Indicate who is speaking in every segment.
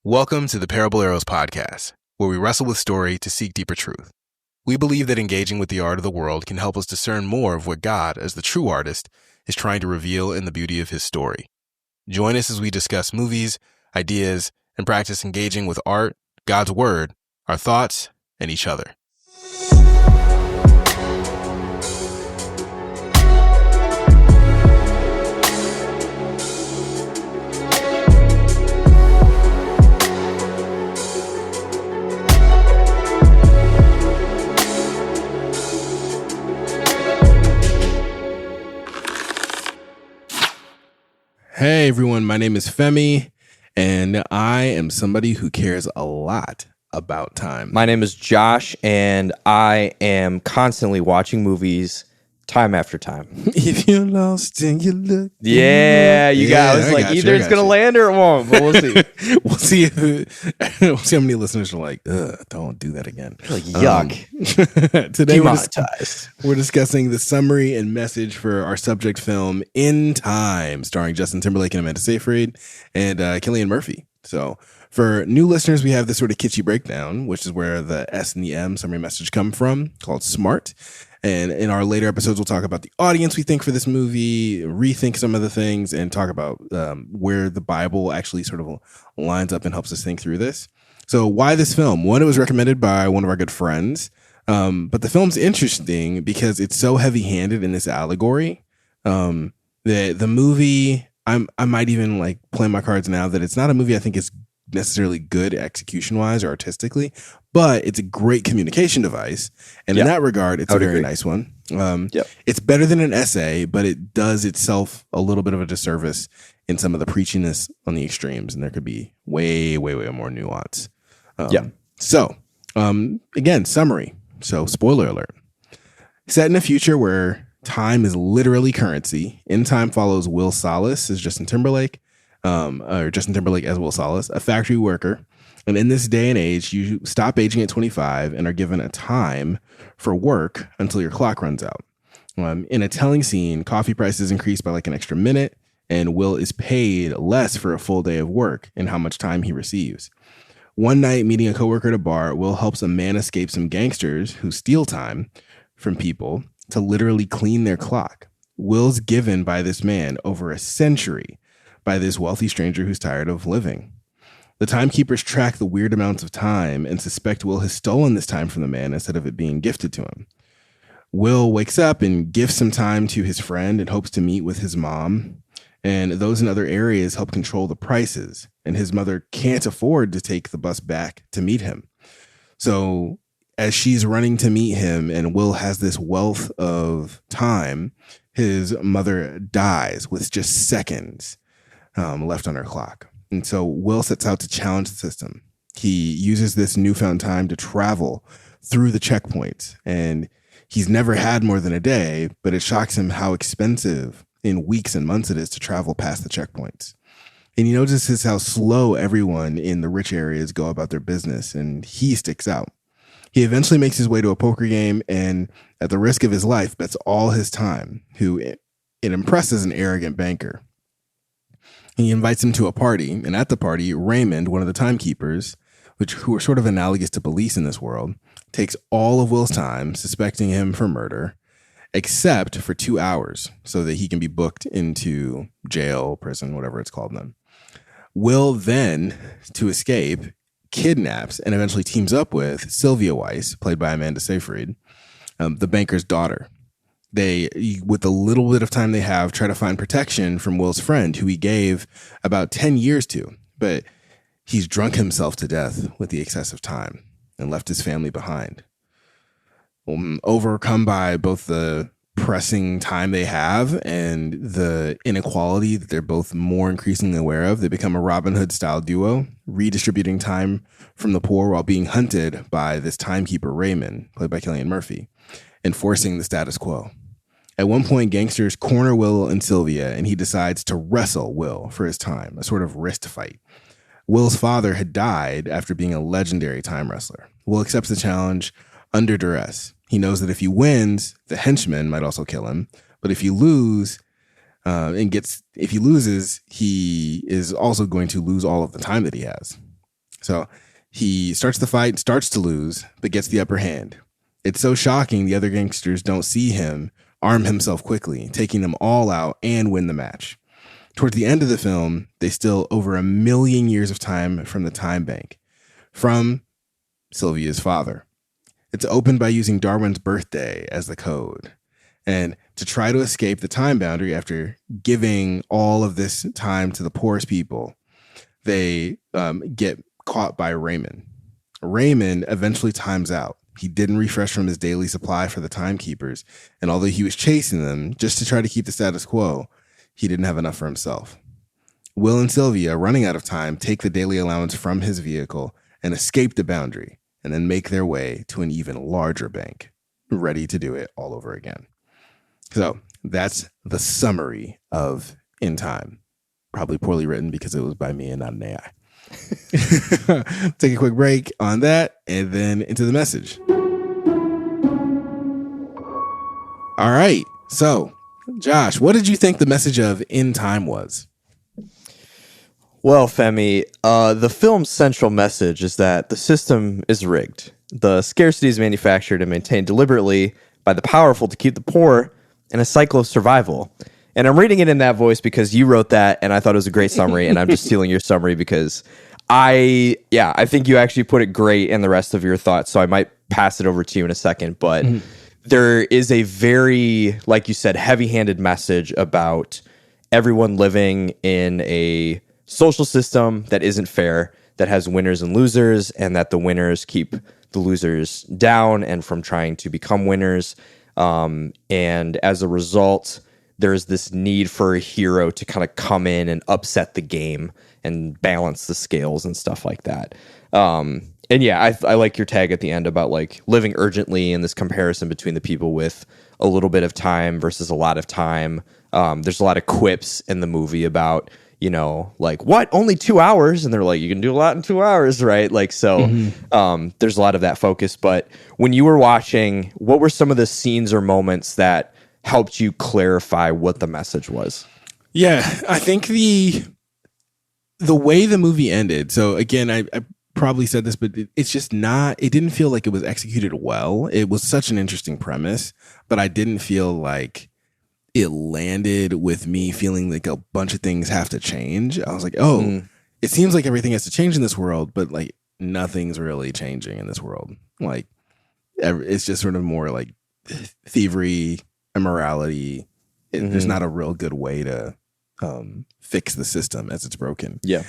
Speaker 1: Welcome to the Parable Arrows podcast, where we wrestle with story to seek deeper truth. We believe that engaging with the art of the world can help us discern more of what God, as the true artist, is trying to reveal in the beauty of his story. Join us as we discuss movies, ideas, and practice engaging with art, God's word, our thoughts, and each other. Hey everyone, my name is Femi, and I am somebody who cares a lot about time.
Speaker 2: My name is Josh, and I am constantly watching movies time after time.
Speaker 1: If you're lost and you look,
Speaker 2: Yeah, you guys like either it's gonna land or it won't, but we'll see.
Speaker 1: We'll see how many listeners are like, don't do that again.
Speaker 2: Like, yuck.
Speaker 1: Today
Speaker 2: Demonetized.
Speaker 1: we're discussing the summary and message for our subject film In Time, starring Justin Timberlake and Amanda Seyfried and Cillian Murphy. So for new listeners, we have this sort of kitschy breakdown, which is where the S and the M summary message come from, called SMART. And in our later episodes, we'll talk about the audience we think for this movie, rethink some of the things, and talk about where the Bible actually sort of lines up and helps us think through this. So why this film? One, it was recommended by one of our good friends. But the film's interesting because it's so heavy-handed in this allegory. The movie, I might even like play my cards now that it's not a movie I think is necessarily good execution-wise or artistically, but it's a great communication device. And in that regard, it's a very nice one. It's better than an essay, but it does itself a little bit of a disservice in some of the preachiness on the extremes. And there could be way more nuance. So, again, summary. So, spoiler alert. Set in a future where time is literally currency, In Time follows Will Salas as Justin Timberlake, or Justin Timberlake as Will Salas, a factory worker. And in this day and age, you stop aging at 25 and are given a time for work until your clock runs out. In a telling scene, coffee prices increase by like an extra minute, and Will is paid less for a full day of work and how much time he receives. One night, meeting a coworker at a bar, Will helps a man escape some gangsters who steal time from people to literally clean their clock. Will's given by this man over a century by this wealthy stranger who's tired of living. The timekeepers track the weird amounts of time and suspect Will has stolen this time from the man instead of it being gifted to him. Will wakes up and gives some time to his friend and hopes to meet with his mom. And those in other areas help control the prices. And his mother can't afford to take the bus back to meet him. So as she's running to meet him and Will has this wealth of time, his mother dies with just seconds left on her clock. And so Will sets out to challenge the system. He uses this newfound time to travel through the checkpoints. And he's never had more than a day, but it shocks him how expensive in weeks and months it is to travel past the checkpoints. And he notices how slow everyone in the rich areas go about their business, and he sticks out. He eventually makes his way to a poker game and, at the risk of his life, bets all his time, who it impresses an arrogant banker. He invites him to a party, and at the party, Raymond, one of the timekeepers, who are sort of analogous to police in this world, takes all of Will's time, suspecting him for murder, except for 2 hours, so that he can be booked into jail, prison, whatever it's called then. Will then, to escape, kidnaps and eventually teams up with Sylvia Weiss, played by Amanda Seyfried, the banker's daughter. They, with the little bit of time they have, try to find protection from Will's friend, who he gave about 10 years to, but he's drunk himself to death with the excessive time and left his family behind. Overcome by both the pressing time they have and the inequality that they're both more increasingly aware of, they become a Robin Hood style duo, redistributing time from the poor while being hunted by this timekeeper Raymond, played by Cillian Murphy, enforcing the status quo. At one point, gangsters corner Will and Sylvia, and he decides to wrestle Will for his time, a sort of wrist fight. Will's father had died after being a legendary time wrestler. Will accepts the challenge under duress. He knows that if he wins, the henchman might also kill him. But if he loses, he is also going to lose all of the time that he has. So he starts the fight, starts to lose, but gets the upper hand. It's so shocking the other gangsters don't see him arm himself quickly, taking them all out and win the match. Towards the end of the film, they steal over 1 million years of time from the time bank, from Sylvia's father. It's opened by using Darwin's birthday as the code. And to try to escape the time boundary after giving all of this time to the poorest people, they get caught by Raymond. Raymond eventually times out. He didn't refresh from his daily supply for the timekeepers, and although he was chasing them just to try to keep the status quo, he didn't have enough for himself. Will and Sylvia, running out of time, take the daily allowance from his vehicle and escape the boundary, and then make their way to an even larger bank, ready to do it all over again. So that's the summary of In Time. Probably poorly written because it was by me and not an AI. Take a quick break on that and then into the message. All right. So, Josh, what did you think the message of In Time was?
Speaker 2: Well, Femi, the film's central message is that the system is rigged. The scarcity is manufactured and maintained deliberately by the powerful to keep the poor in a cycle of survival. And I'm reading it in that voice because you wrote that, and I thought it was a great summary, and I'm just stealing your summary because I think you actually put it great in the rest of your thoughts, so I might pass it over to you in a second. But there is a very, like you said, heavy-handed message about everyone living in a social system that isn't fair, that has winners and losers, and that the winners keep the losers down and from trying to become winners. And as a result, there's this need for a hero to kind of come in and upset the game and balance the scales and stuff like that. And yeah, I like your tag at the end about like living urgently and this comparison between the people with a little bit of time versus a lot of time. There's a lot of quips in the movie about, you know, like, what, only 2 hours? And they're like, you can do a lot in 2 hours, right? Like, so there's a lot of that focus. But when you were watching, what were some of the scenes or moments that helped you clarify what the message was?
Speaker 1: Yeah, I think the way the movie ended. So again, I probably said this, but it's just not, it didn't feel like it was executed well. It was such an interesting premise, but I didn't feel like it landed with me feeling like a bunch of things have to change. I was like, it seems like everything has to change in this world, but like nothing's really changing in this world. Like it's just sort of more like thievery, immorality. There's not a real good way to fix the system as it's broken.
Speaker 2: Yeah.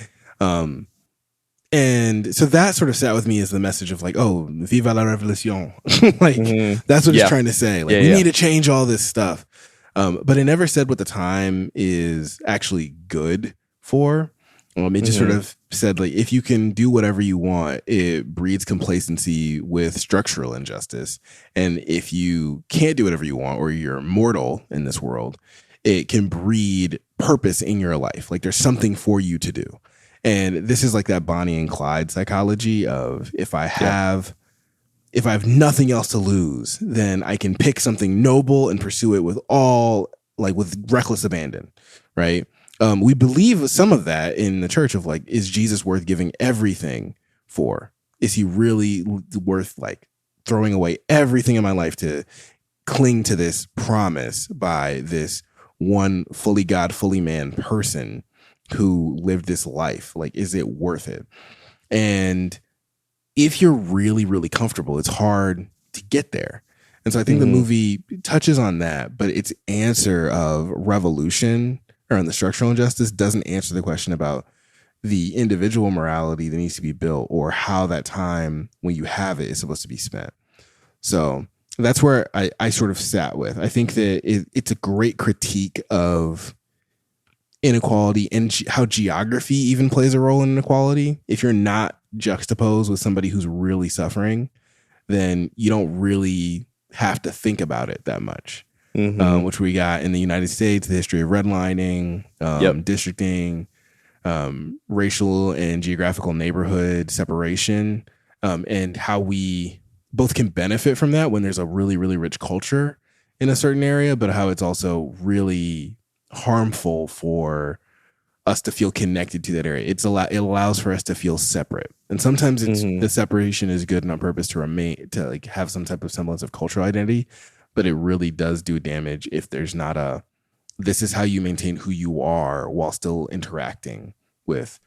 Speaker 1: And so that sort of sat with me as the message of like, oh, viva la revolution. Like that's what it's trying to say. Like we need to change all this stuff. But it never said what the time is actually good for. It just sort of said like, if you can do whatever you want, it breeds complacency with structural injustice. And if you can't do whatever you want, or you're mortal in this world, it can breed purpose in your life. Like there's something for you to do. And this is like that Bonnie and Clyde psychology of if I have nothing else to lose, then I can pick something noble and pursue it with reckless abandon, right? We believe some of that in the church of like, is Jesus worth giving everything for? Is he really worth like throwing away everything in my life to cling to this promise by this one fully God, fully man person who lived this life? Like, is it worth it? And if you're really, really comfortable, it's hard to get there. And so I think the movie touches on that, but its answer of revolution around the structural injustice doesn't answer the question about the individual morality that needs to be built or how that time, when you have it, is supposed to be spent. So that's where I sort of sat with. I think that it's a great critique of inequality and how geography even plays a role in inequality. If you're not juxtaposed with somebody who's really suffering, then you don't really have to think about it that much. Which we got in the United States, the history of redlining, districting, racial and geographical neighborhood separation, and how we both can benefit from that when there's a really, really rich culture in a certain area, but how it's also really harmful for us to feel connected to that area. It allows for us to feel separate. And sometimes the separation is good and on purpose to remain, to like have some type of semblance of cultural identity, but it really does do damage if there's not this is how you maintain who you are while still interacting with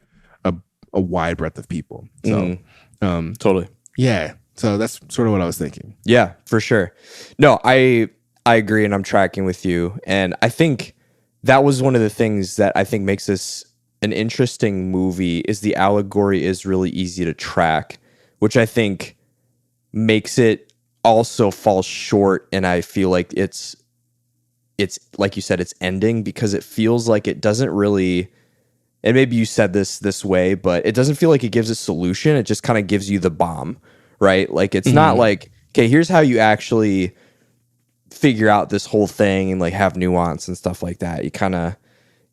Speaker 1: a wide breadth of people. So,
Speaker 2: totally.
Speaker 1: Yeah. So that's sort of what I was thinking.
Speaker 2: Yeah, for sure. No, I agree, and I'm tracking with you. And I think that was one of the things that I think makes this an interesting movie is the allegory is really easy to track, which I think makes it also fall short. And I feel like it's like you said, it's ending because it feels like it doesn't really, and maybe you said this way, but it doesn't feel like it gives a solution. It just kind of gives you the bomb, right? Like it's not like, okay, here's how you actually figure out this whole thing and like have nuance and stuff like that. You kind of,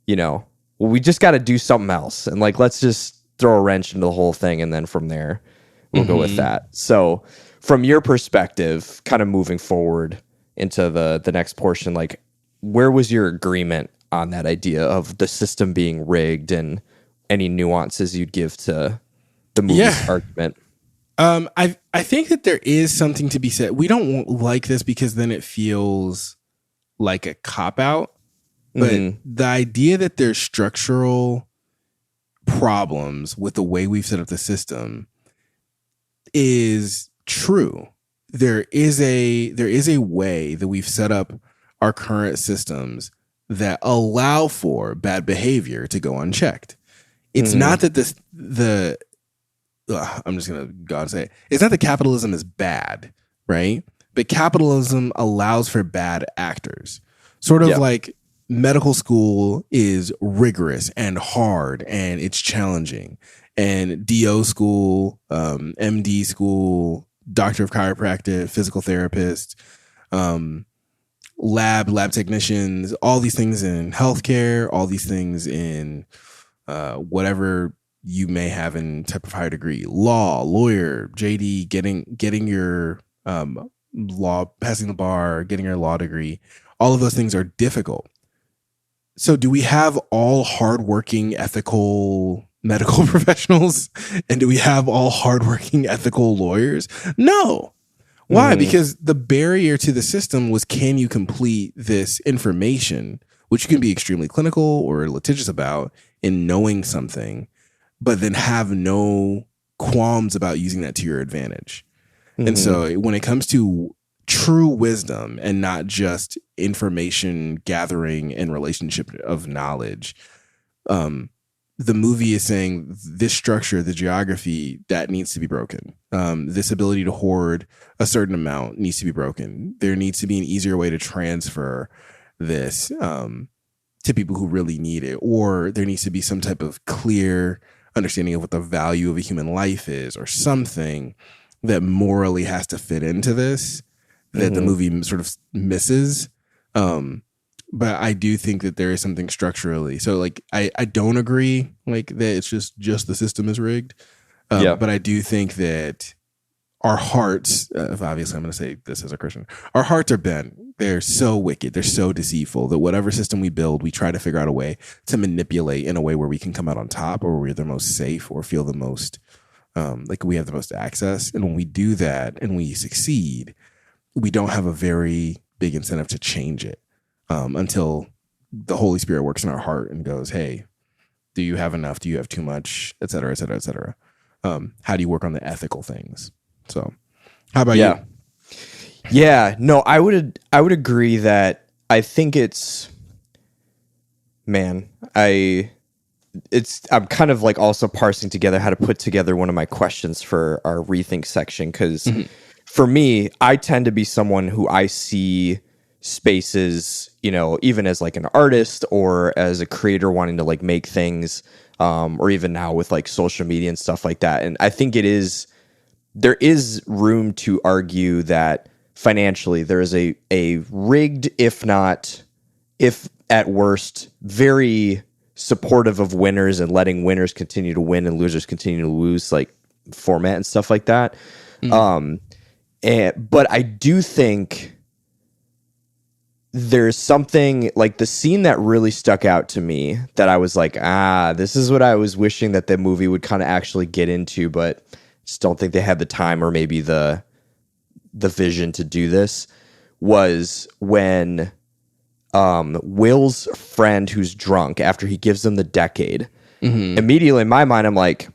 Speaker 2: well, we just got to do something else. And like, let's just throw a wrench into the whole thing. And then from there, we'll go with that. So from your perspective, kind of moving forward into the next portion, like where was your agreement on that idea of the system being rigged and any nuances you'd give to the movie's argument?
Speaker 1: I think that there is something to be said. We don't like this because then it feels like a cop out. But the idea that there's structural problems with the way we've set up the system is true. There is a way that we've set up our current systems that allow for bad behavior to go unchecked. It's not that I'm just going to go and say it. It's not that capitalism is bad, right? But capitalism allows for bad actors. Sort of like medical school is rigorous and hard and it's challenging. And DO school, MD school, doctor of chiropractic, physical therapist, lab technicians, all these things in healthcare, all these things in whatever you may have in type of higher degree, law, lawyer, JD, getting your law, passing the bar, getting your law degree. All of those things are difficult. So do we have all hardworking, ethical medical professionals? And do we have all hardworking, ethical lawyers? No. Why? Because the barrier to the system was, can you complete this information, which you can be extremely clinical or litigious about in knowing something, but then have no qualms about using that to your advantage. And so when it comes to true wisdom and not just information gathering and relationship of knowledge, the movie is saying this structure, the geography, that needs to be broken. This ability to hoard a certain amount needs to be broken. There needs to be an easier way to transfer this to people who really need it, or there needs to be some type of clear understanding of what the value of a human life is, or something that morally has to fit into this that the movie sort of misses. But I do think that there is something structurally. So like, I don't agree like that it's just the system is rigged. But I do think that our hearts, obviously I'm going to say this as a Christian, our hearts are bent. They're so wicked. They're so deceitful that whatever system we build, we try to figure out a way to manipulate in a way where we can come out on top, or we're the most safe, or feel the most like we have the most access. And when we do that and we succeed, we don't have a very big incentive to change it until the Holy Spirit works in our heart and goes, hey, do you have enough? Do you have too much? Et cetera, et cetera, et cetera. How do you work on the ethical things? So how about you?
Speaker 2: Yeah, no, I would agree that I think I'm kind of like also parsing together how to put together one of my questions for our rethink section. Cause for me, I tend to be someone who I see spaces, even as like an artist or as a creator wanting to like make things, or even now with like social media and stuff like that. And I think there is room to argue that financially there is a rigged, if at worst, very supportive of winners and letting winners continue to win and losers continue to lose, like format and stuff like that. But I do think there's something like the scene that really stuck out to me that I was like, this is what I was wishing that the movie would kind of actually get into, but just don't think they had the time or maybe the vision to do this, was when Will's friend who's drunk, after he gives them the decade, immediately in my mind, I'm like,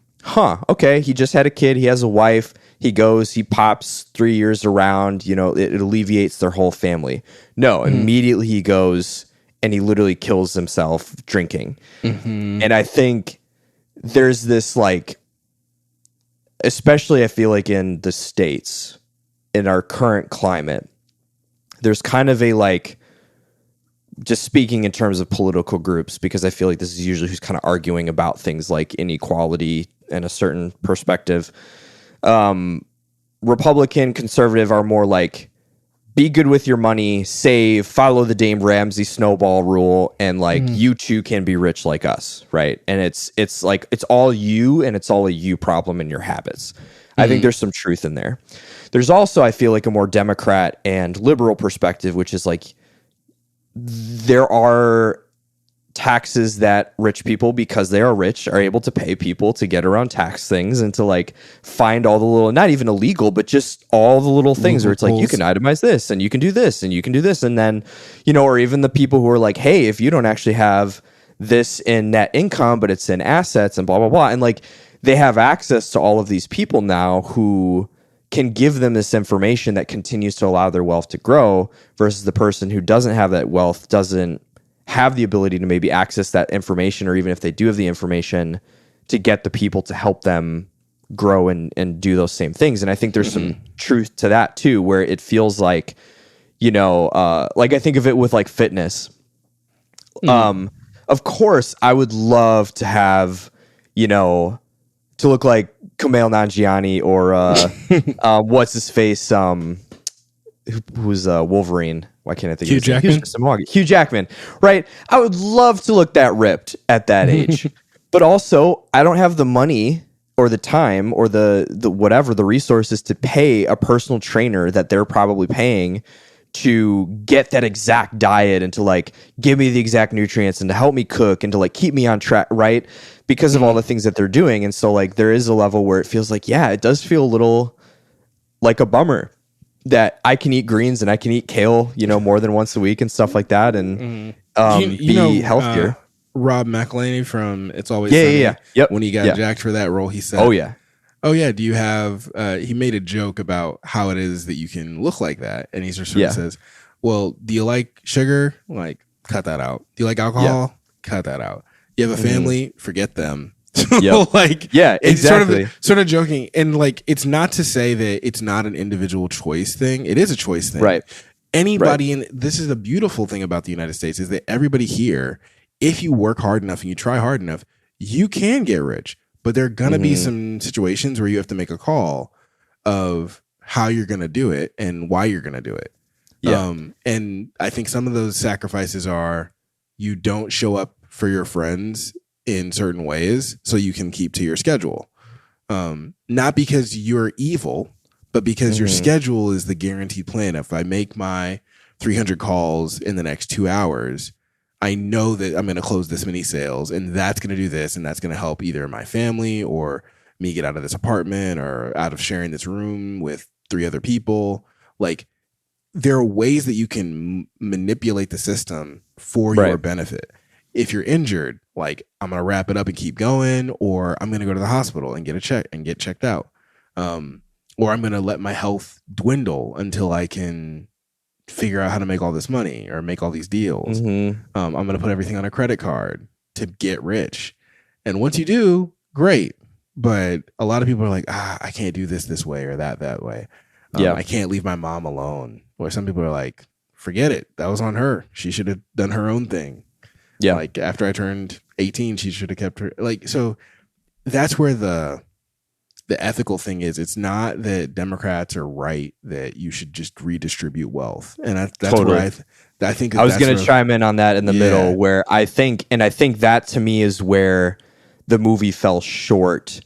Speaker 2: okay, he just had a kid, he has a wife, he goes, he pops 3 years around, you know, it alleviates their whole family. No, immediately he goes and he literally kills himself drinking. And I think there's this, like, especially I feel like in the States, in our current climate, there's kind of a, like, just speaking in terms of political groups, because I feel like this is usually who's kind of arguing about things like inequality and a certain perspective. Republican, conservative are more like, be good with your money, save, follow the Dame Ramsey snowball rule, and like you too can be rich like us, right? And it's like it's all you, and it's all a you problem in your habits. I think there's some truth in there. There's also, I feel like, a more Democrat and liberal perspective, which is like, there are taxes that rich people, because they are rich, are able to pay people to get around tax things and to like find all the little, not even illegal, but just all the little things where it's like, you can itemize this and you can do this and you can do this. And then, you know, or even the people who are like, hey, if you don't actually have this in net income, but it's in assets and blah, blah, blah. And like, they have access to all of these people now who can give them this information that continues to allow their wealth to grow, versus the person who doesn't have that wealth, doesn't have the ability to maybe access that information, or even if they do have the information, to get the people to help them grow and do those same things. And I think there's some truth to that too, where it feels like, you know, like I think of it with like fitness. Of course, I would love to have, you know, to look like Kumail Nanjiani or what's his face, who's Wolverine. Why can't I think
Speaker 1: Hugh
Speaker 2: of his name?
Speaker 1: Jackman?
Speaker 2: Hugh Jackman, right? I would love to look that ripped at that age. But also, I don't have the money or the time or the whatever, the resources to pay a personal trainer that they're probably paying to get that exact diet and to like give me the exact nutrients and to help me cook and to like keep me on track, right? Because of all the things that they're doing. And so like there is a level where it feels like, yeah, it does feel a little like a bummer that I can eat greens and I can eat kale, you know, more than once a week and stuff like that, and be healthier.
Speaker 1: Rob McElhenney from It's Always Sunny.
Speaker 2: Yep.
Speaker 1: When he got jacked for that role, he said, "Oh yeah, do you have?" He made a joke about how it is that you can look like that, and he just sort of says, "Well, do you like sugar? Like, cut that out. Do you like alcohol? Cut that out. You have a family? Forget them." Like,
Speaker 2: exactly.
Speaker 1: It's sort of joking, and like, it's not to say that it's not an individual choice thing. It is a choice thing,
Speaker 2: right?
Speaker 1: Anybody in this is a beautiful thing about the United States, is that everybody here, if you work hard enough and you try hard enough, you can get rich. But there are gonna be some situations where you have to make a call of how you're gonna do it and why you're gonna do it. And I think some of those sacrifices are, you don't show up for your friends in certain ways so you can keep to your schedule. Not because you're evil, but because your schedule is the guaranteed plan. If I make my 300 calls in the next 2 hours, I know that I'm going to close this many sales, and that's going to do this, and that's going to help either my family or me get out of this apartment or out of sharing this room with 3 other people. Like, there are ways that you can manipulate the system for your benefit. If you're injured, like, I'm going to wrap it up and keep going, or I'm going to go to the hospital and get checked out. Or I'm going to let my health dwindle until I can figure out how to make all this money or make all these deals. I'm going to put everything on a credit card to get rich. And once you do, great. But a lot of people are like, I can't do this way or that way. I can't leave my mom alone. Or some people are like, forget it. That was on her. She should have done her own thing. Yeah. Like, after I turned 18, she should have kept her. Like, so that's where the ethical thing is. It's not that Democrats are right that you should just redistribute wealth. And that's where I think I
Speaker 2: was going to chime in on that in the middle, where I think that to me is where the movie fell short.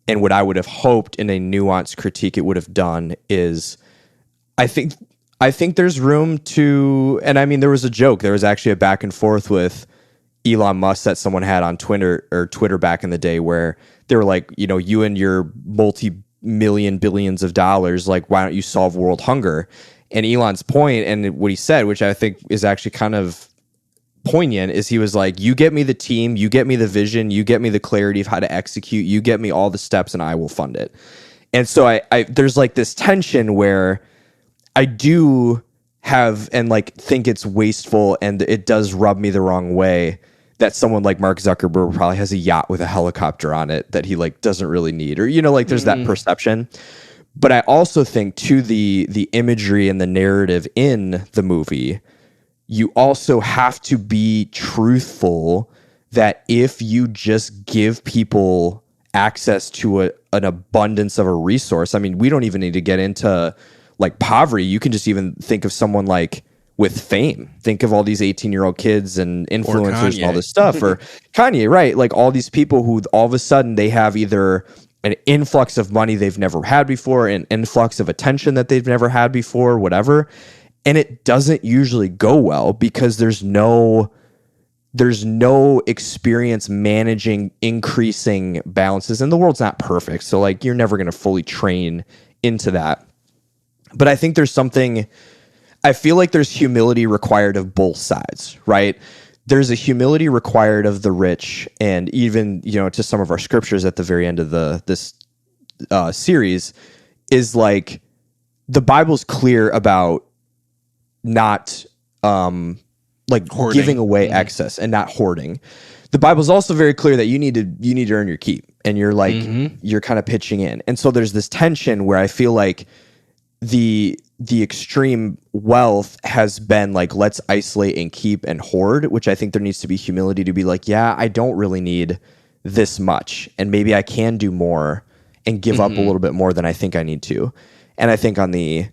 Speaker 2: And what I would have hoped in a nuanced critique it would have done is, I think I think there's room to, and I mean, there was a joke. There was actually a back and forth with Elon Musk that someone had on Twitter back in the day where they were like, you know, you and your multi-million billions of dollars, like, why don't you solve world hunger? And Elon's point and what he said, which I think is actually kind of poignant, is he was like, you get me the team, you get me the vision, you get me the clarity of how to execute, you get me all the steps and I will fund it. And so I there's like this tension where I do have and like think it's wasteful and it does rub me the wrong way that someone like Mark Zuckerberg probably has a yacht with a helicopter on it that he like doesn't really need, or, you know, like there's that perception. But I also think to the imagery and the narrative in the movie, you also have to be truthful that if you just give people access to an abundance of a resource, I mean, we don't even need to get into like poverty. You can just even think of someone like with fame. Think of all these 18-year-old kids and influencers and all this stuff. Or Kanye, right? Like all these people who all of a sudden they have either an influx of money they've never had before, an influx of attention that they've never had before, whatever. And it doesn't usually go well because there's no experience managing increasing balances. And the world's not perfect. So like you're never going to fully train into that. But I think I feel like there's humility required of both sides, right? There's a humility required of the rich, and even, you know, to some of our scriptures at the very end of this series is like the Bible's clear about not like hoarding, giving away excess and not hoarding. The Bible's also very clear that you need to earn your keep, and you're like you're kind of pitching in, and so there's this tension where I feel like the extreme wealth has been like, let's isolate and keep and hoard, which I think there needs to be humility to be like, yeah, I don't really need this much, and maybe I can do more and give up a little bit more than I think I need to. And I think on the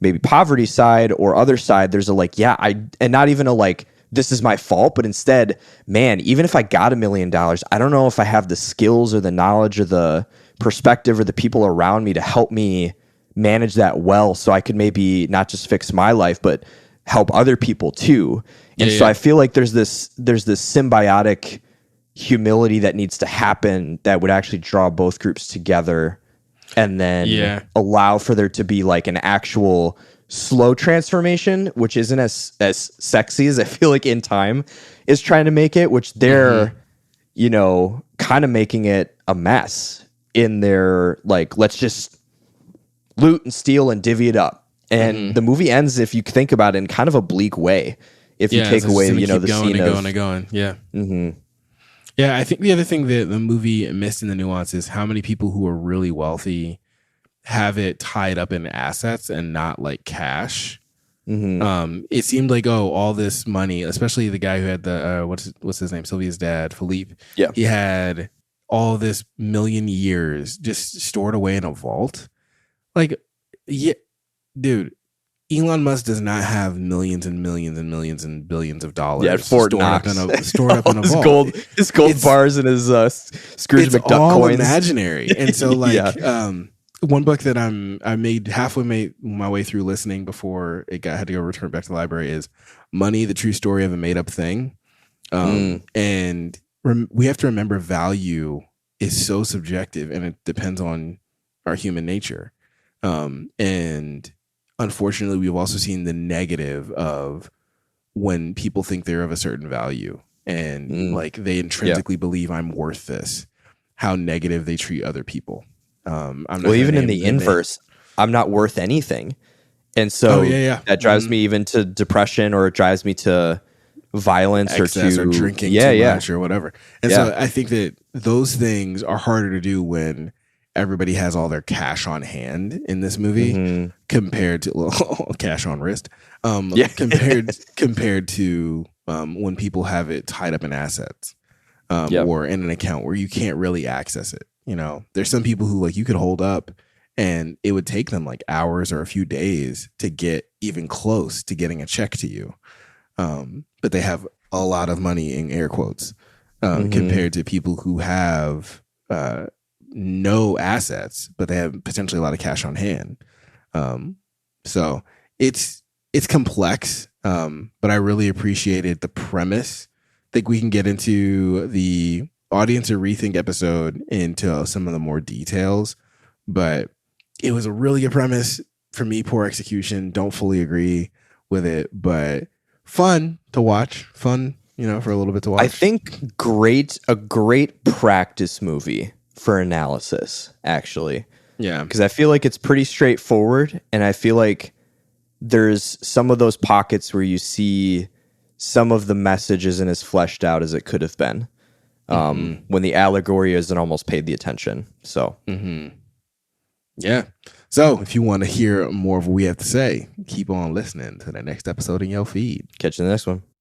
Speaker 2: maybe poverty side or other side, there's a like, yeah, and not even a like, this is my fault, but instead, man, even if I got $1 million, I don't know if I have the skills or the knowledge or the perspective or the people around me to help me manage that well, so I could maybe not just fix my life, but help other people too. And so I feel like there's this symbiotic humility that needs to happen that would actually draw both groups together, and then allow for there to be like an actual slow transformation, which isn't as sexy as I feel like In Time is trying to make it, which they're, you know, kind of making it a mess in their like, let's just loot and steal and divvy it up. And the movie ends, if you think about it, in kind of a bleak way. If you take away, you know, the scene of
Speaker 1: going. Yeah. Yeah, I think the other thing that the movie missed in the nuance is how many people who are really wealthy have it tied up in assets and not like cash. It seemed like, all this money, especially the guy who had the what's his name, Sylvia's dad, Philippe.
Speaker 2: Yeah,
Speaker 1: he had all this million years just stored away in a vault. Like, yeah, dude, Elon Musk does not have millions and millions and millions and billions of dollars
Speaker 2: stored up in a vault. His gold bars and his Scrooge McDuck
Speaker 1: all
Speaker 2: coins.
Speaker 1: Imaginary. And so like one book that I made halfway my way through listening before had to go return back to the library is Money, the True Story of a Made Up Thing. And we have to remember value is so subjective and it depends on our human nature. And unfortunately, we've also seen the negative of when people think they're of a certain value and like they intrinsically believe I'm worth this, how negative they treat other people.
Speaker 2: Even in the inverse, I'm not worth anything. And so that drives me even to depression, or it drives me to violence or
Speaker 1: drinking too much or whatever. And so I think that those things are harder to do when everybody has all their cash on hand in this movie compared to cash on wrist. Compared to when people have it tied up in assets or in an account where you can't really access it. You know, there's some people who like you could hold up and it would take them like hours or a few days to get even close to getting a check to you. But they have a lot of money in air quotes compared to people who have no assets, but they have potentially a lot of cash on hand. So it's complex, but I really appreciated the premise. I think we can get into the audience or rethink episode into some of the more details, but it was a really good premise. For me, poor execution. Don't fully agree with it, but fun to watch. Fun, for a little bit to watch.
Speaker 2: I think a great practice movie for analysis, actually.
Speaker 1: Yeah.
Speaker 2: Because I feel like it's pretty straightforward, and I feel like there's some of those pockets where you see some of the message isn't as fleshed out as it could have been, when the allegory isn't almost paid the attention. So,
Speaker 1: Yeah. So if you want to hear more of what we have to say, keep on listening to the next episode in your feed.
Speaker 2: catch you in the next one.